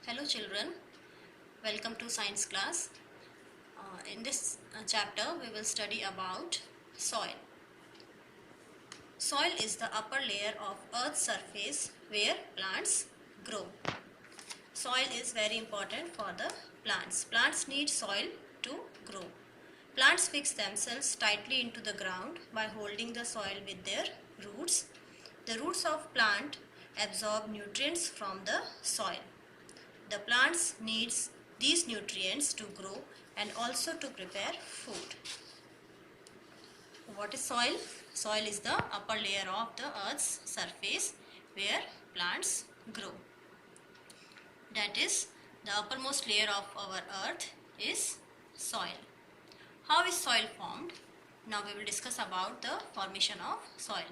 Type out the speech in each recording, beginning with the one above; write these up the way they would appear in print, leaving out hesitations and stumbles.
Hello children, welcome to science class. In this chapter we will study about soil. Soil is the upper layer of earth's surface where plants grow. Soil is very important for the plants. Plants need soil to grow. Plants fix themselves tightly into the ground by holding the soil with their roots. The roots of plant absorb nutrients from the soil. The plants needs these nutrients to grow and also to prepare food. What is soil? Soil is the upper layer of the earth's surface where plants grow. That is, the uppermost layer of our earth is soil. How is soil formed? Now we will discuss about the formation of soil.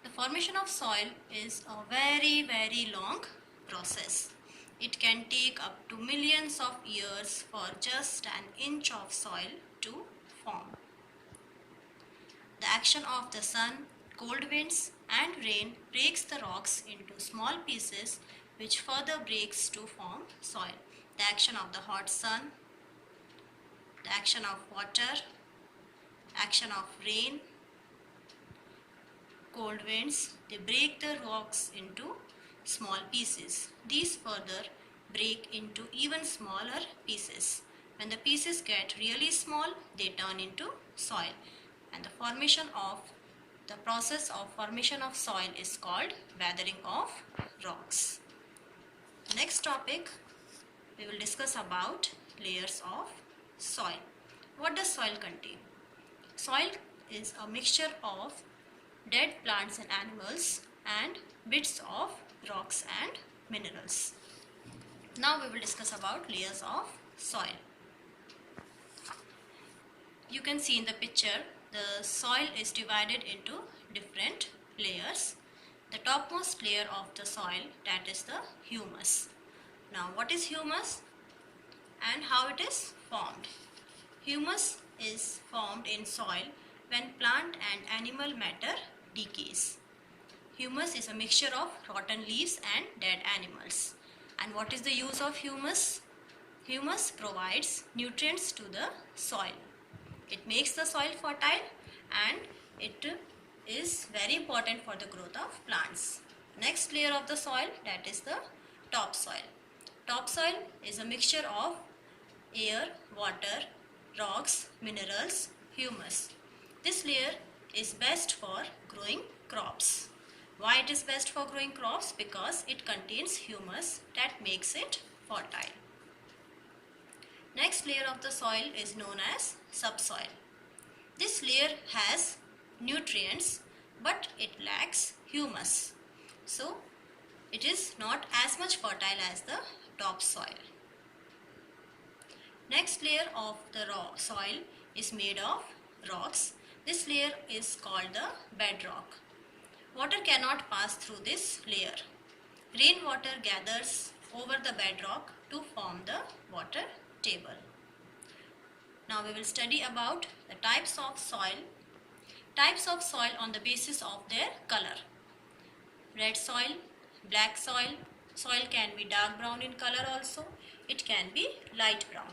The formation of soil is a very long process. It can take up to millions of years for just an inch of soil to form. The action of the sun, cold winds and rain breaks the rocks into small pieces which further breaks to form soil. The action of the hot sun, the action of water, action of rain, cold winds, they break the rocks into small pieces. These further break into even smaller pieces. When the pieces get really small, they turn into soil. And the process of formation of soil is called weathering of rocks. Next topic, we will discuss about layers of soil. What does soil contain? Soil is a mixture of dead plants and animals and bits of rocks and minerals. Now we will discuss about layers of soil. You can see in the picture the soil is divided into different layers. The topmost layer of the soil, that is the humus. Now what is humus and how it is formed? Humus is formed in soil when plant and animal matter decays. Humus is a mixture of rotten leaves and dead animals. And what is the use of humus? Humus provides nutrients to the soil. It makes the soil fertile and it is very important for the growth of plants. Next layer of the soil, that is the topsoil. Topsoil is a mixture of air, water, rocks, minerals, humus. This layer is best for growing crops. Why it is best for growing crops? Because it contains humus that makes it fertile. Next layer of the soil is known as subsoil. This layer has nutrients but it lacks humus. So it is not as much fertile as the topsoil. Next layer of the soil is made of rocks. This layer is called the bedrock. Water cannot pass through this layer. Rainwater gathers over the bedrock to form the water table. Now we will study about the types of soil. Types of soil on the basis of their color. Red soil, black soil. Soil can be dark brown in color also. It can be light brown.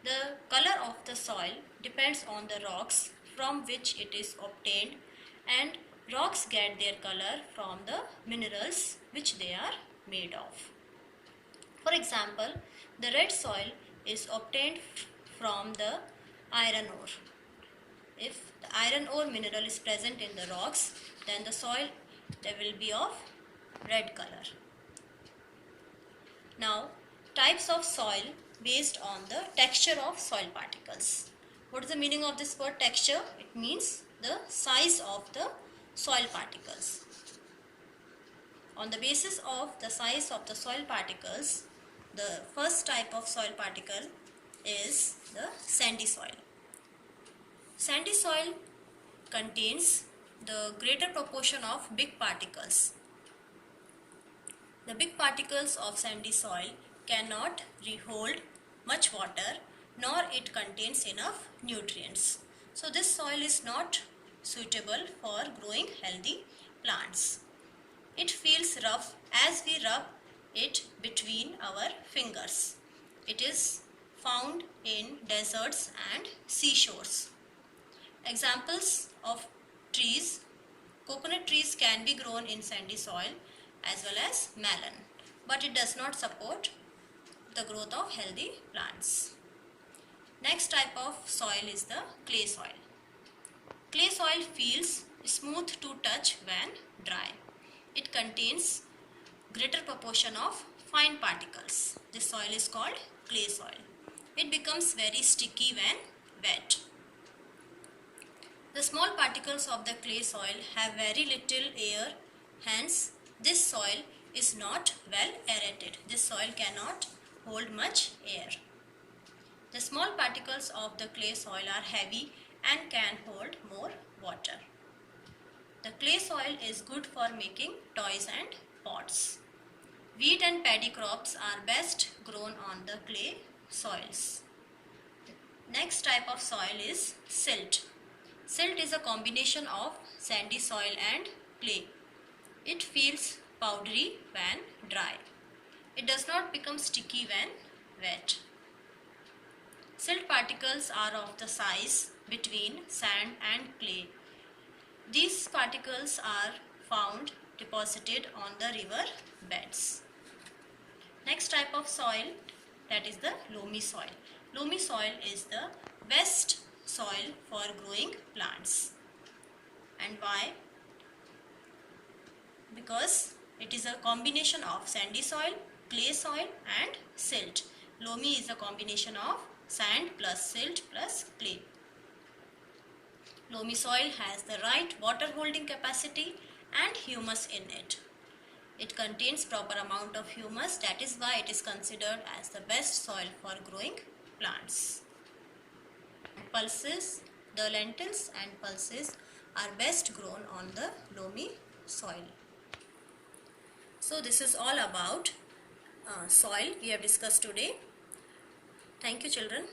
The color of the soil depends on the rocks from which it is obtained, and rocks get their color from the minerals which they are made of. For example, the red soil is obtained from the iron ore. If the iron ore mineral is present in the rocks, then the soil will be of red color. Now, types of soil based on the texture of soil particles. What is the meaning of this word texture? It means the size of the soil particles. On the basis of the size of the soil particles, the first type of soil particle is the sandy soil. Sandy soil contains the greater proportion of big particles. The big particles of sandy soil cannot hold much water, nor it contains enough nutrients. So this soil is not suitable for growing healthy plants. It feels rough. As we rub it between our fingers. It is found in deserts and seashores. Examples of trees: coconut trees can be grown in sandy soil as well as melon, but it does not support the growth of healthy plants. Next type of soil is the clay soil. Clay soil feels smooth to touch when dry. It contains greater proportion of fine particles. This soil is called clay soil. It becomes very sticky when wet. The small particles of the clay soil have very little air, hence this soil is not well aerated. This soil cannot hold much air. The small particles of the clay soil are heavy and can hold more water. The clay soil is good for making toys and pots. Wheat and paddy crops are best grown on the clay soils. Next type of soil is silt. Silt is a combination of sandy soil and clay. It feels powdery when dry. It does not become sticky when wet. Silt particles are of the size between sand and clay. These particles are found deposited on the river beds. Next type of soil, that is the loamy soil. Loamy soil is the best soil for growing plants. And why? Because it is a combination of sandy soil, clay soil and silt. Loamy is a combination of sand plus silt plus clay. Loamy soil has the right water holding capacity and humus in it. It contains proper amount of humus, that is why it is considered as the best soil for growing plants. Pulses, the lentils and pulses are best grown on the loamy soil. So this is all about soil we have discussed today. Thank you, children.